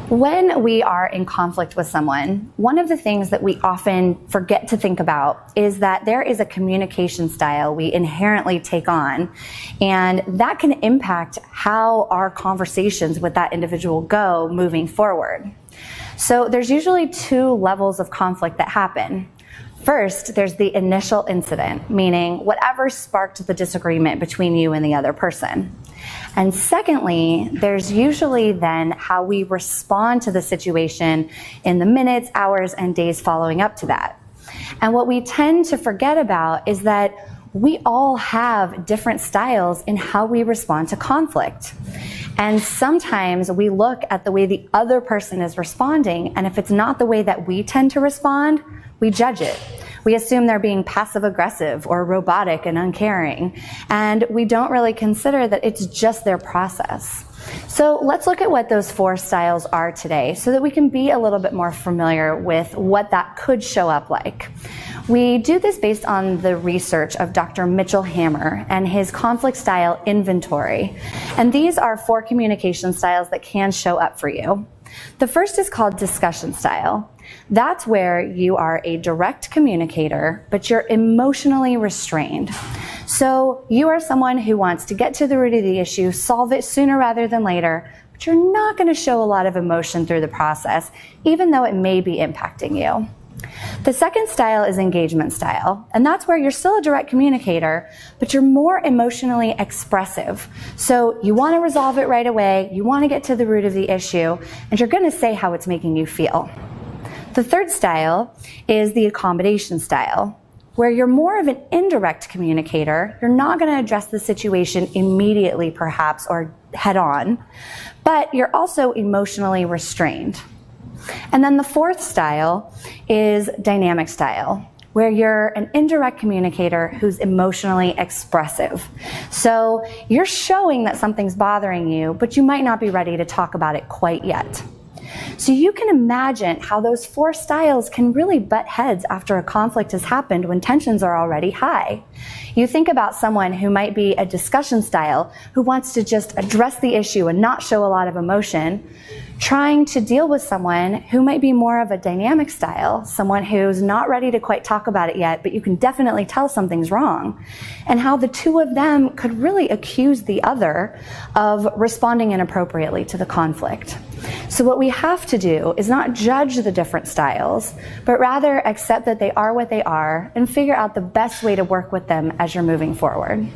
When we are in conflict with someone, one of the things that we often forget to think about is that there is a communication style we inherently take on, and that can impact how our conversations with that individual go moving forward. So there's usually two levels of conflict that happen. First, there's the initial incident, meaning whatever sparked the disagreement between you and the other person. And secondly, there's usually then how we respond to the situation in the minutes, hours, and days following up to that. And what we tend to forget about is that we all have different styles in how we respond to conflict. And sometimes we look at the way the other person is responding, and if it's not the way that we tend to respond, we judge it. We assume they're being passive-aggressive or robotic and uncaring, and we don't really consider that it's just their process. So let's look at what those four styles are today so that we can be a little bit more familiar with what that could show up like. We do this based on the research of Dr. Mitchell Hammer and his conflict style inventory. And these are four communication styles that can show up for you. The first is called discussion style. That's where you are a direct communicator, but you're emotionally restrained. So you are someone who wants to get to the root of the issue, solve it sooner rather than later, but you're not going to show a lot of emotion through the process, even though it may be impacting you. The second style is engagement style, and that's where you're still a direct communicator, but you're more emotionally expressive. So you want to resolve it right away, you want to get to the root of the issue, and you're going to say how it's making you feel. The third style is the accommodation style, where you're more of an indirect communicator. You're not going to address the situation immediately, perhaps, or head on, but you're also emotionally restrained. And then the fourth style is dynamic style, where you're an indirect communicator who's emotionally expressive. So you're showing that something's bothering you, but you might not be ready to talk about it quite yet. So you can imagine how those four styles can really butt heads after a conflict has happened when tensions are already high. You think about someone who might be a discussion style, who wants to just address the issue and not show a lot of emotion, trying to deal with someone who might be more of a dynamic style, someone who's not ready to quite talk about it yet, but you can definitely tell something's wrong, and how the two of them could really accuse the other of responding inappropriately to the conflict. So what we have to do is not judge the different styles, but rather accept that they are what they are and figure out the best way to work with them as you're moving forward.